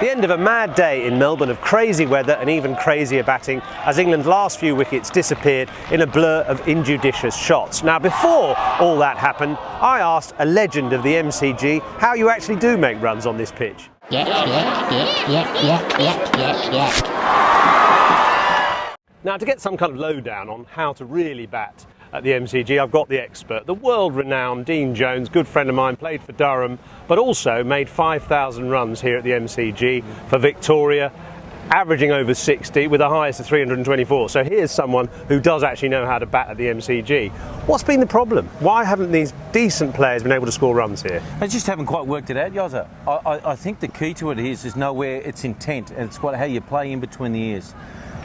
The end of a mad day in Melbourne of crazy weather and even crazier batting as England's last few wickets disappeared in a blur of injudicious shots. Now, before all that happened, I asked a legend of the MCG how you actually do make runs on this pitch. Now, to get some kind of lowdown on how to really bat at the MCG, I've got the expert, the world-renowned Dean Jones, good friend of mine, played for Durham, but also made 5,000 runs here at the MCG for Victoria, averaging over 60 with the highest of 324. So here's someone who does actually know how to bat at the MCG. What's been the problem? Why haven't these decent players been able to score runs here? They just haven't quite worked it out, Yozza. I think the key to it is nowhere it's intent, and it's how you play in between the ears.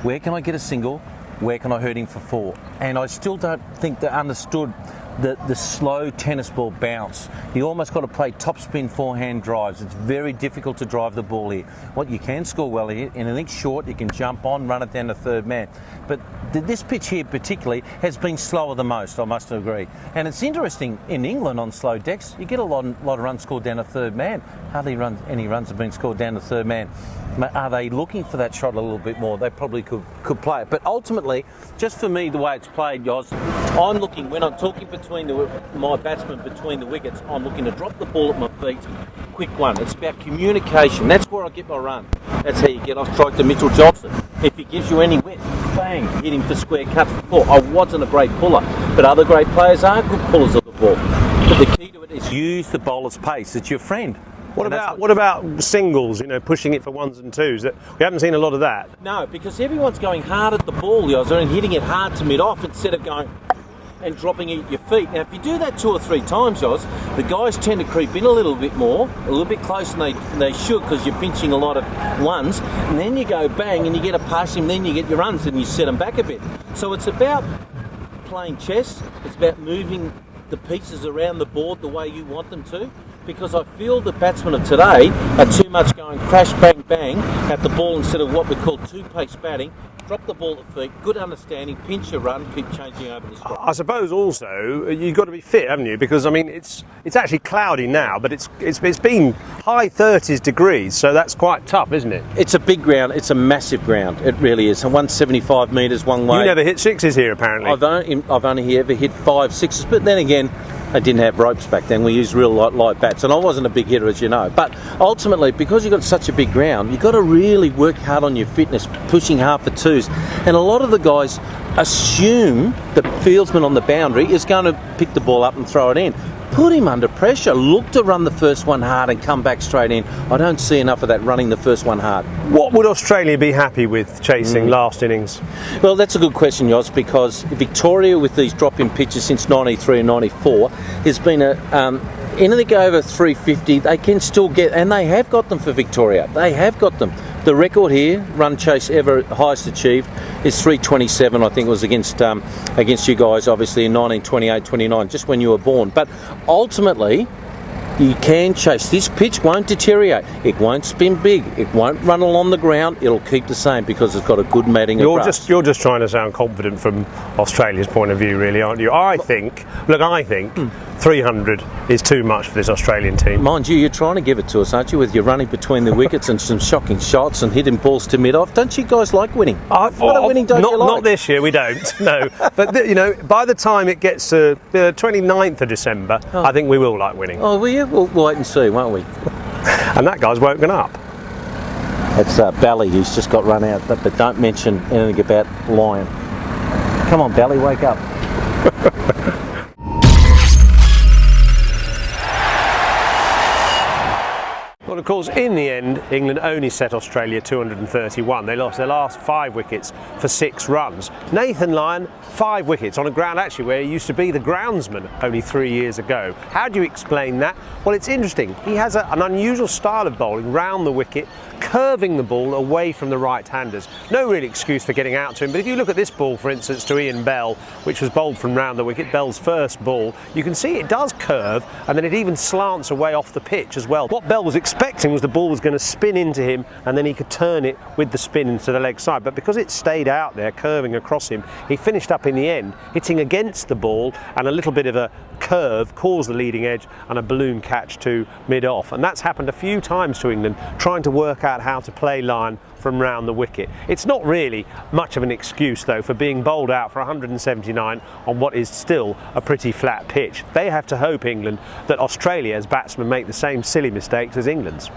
Where can I get a single? Where can I hurt him for 4? And I still don't think they understood the slow tennis ball bounce. You almost got to play topspin forehand drives. It's very difficult to drive the ball here. What you can score well here, in an inch short, you can jump on, run it down to third man. But this pitch here particularly has been slower than most, I must agree. And it's interesting, in England on slow decks, you get a lot of runs scored down to third man. Hardly any runs have been scored down to third man. Are they looking for that shot a little bit more? They probably could play it. But ultimately, just for me, the way it's played, Yoz, I'm looking, when I'm talking my batsman between the wickets, I'm looking to drop the ball at my feet, quick one. It's about communication. That's where I get my run. That's how you get off strike to Mitchell Johnson. If he gives you any width, bang, hit him for square cut for 4. I wasn't a great puller, but other great players are good pullers of the ball. But the key to it is use the bowler's pace. It's your friend. What about singles, pushing it for 1s and 2s? We haven't seen a lot of that. No, because everyone's going hard at the ball, Yozza, and hitting it hard to mid-off instead of going and dropping it at your feet. Now, if you do that 2 or 3 times, Yoz, the guys tend to creep in a little bit more, a little bit closer than they should, because you're pinching a lot of ones, and then you go bang and you get a pass him, then you get your runs and you set them back a bit. So it's about playing chess. It's about moving the pieces around the board the way you want them to. Because I feel the batsmen of today are too much going crash, bang, bang at the ball instead of what we call two-pace batting. Drop the ball at feet, good understanding, pinch your run, keep changing over the strike. I suppose also you've got to be fit, haven't you? Because I mean it's actually cloudy now, but it's been high 30s degrees, so that's quite tough, isn't it? It's a big ground. It's a massive ground. It really is. 175 metres one way. You never hit 6s here, apparently. I've only ever hit 5, 6s, but then again, I didn't have ropes back then. We used real light bats, and I wasn't a big hitter, as you know. But ultimately, because you've got such a big ground, you've got to really work hard on your fitness, pushing hard for 2s. And a lot of the guys assume the fieldsman on the boundary is going to pick the ball up and throw it in. Put him under pressure. Look to run the first one hard and come back straight in. I don't see enough of that running the first one hard. What would Australia be happy with chasing last innings? Well, that's a good question, Yoz, because Victoria, with these drop-in pitches since 93 and 94, has been anything over 350, they can still get, and they have got them for Victoria. They have got them. The record here, run chase ever highest achieved, is 327. I think it was against you guys, obviously, in 1928-29, just when you were born. But ultimately, you can chase. This pitch won't deteriorate. It won't spin big. It won't run along the ground. It'll keep the same because it's got a good matting of grass. You're just trying to sound confident from Australia's point of view, really, aren't you? I think 300 is too much for this Australian team. Mind you, you're trying to give it to us, aren't you, with your running between the wickets and some shocking shots and hitting balls to mid-off. Don't you guys like winning? Winning don't you like? Not this year, we don't, no. But, by the time it gets to the 29th of December, I think we will like winning. Oh, will you? We'll wait and see, won't we? And that guy's woken up. It's Bally who's just got run out, but don't mention anything about Lyon. Come on, Bally, wake up. Well, of course, in the end, England only set Australia 231. They lost their last 5 wickets for 6 runs. Nathan Lyon, 5 wickets on a ground actually where he used to be the groundsman only 3 years ago. How do you explain that? Well, it's interesting. He has an unusual style of bowling round the wicket, curving the ball away from the right-handers. No real excuse for getting out to him, but if you look at this ball, for instance, to Ian Bell, which was bowled from round the wicket, Bell's first ball, you can see it does curve, and then it even slants away off the pitch as well. What Bell was expecting was the ball was going to spin into him, and then he could turn it with the spin into the leg side, but because it stayed out there, curving across him, he finished up in the end, hitting against the ball, and a little bit of a curve caused the leading edge and a balloon catch to mid-off. And that's happened a few times to England, trying to work out how to play line from round the wicket. It's not really much of an excuse though for being bowled out for 179 on what is still a pretty flat pitch. They have to hope, England, that Australia's batsmen make the same silly mistakes as England's.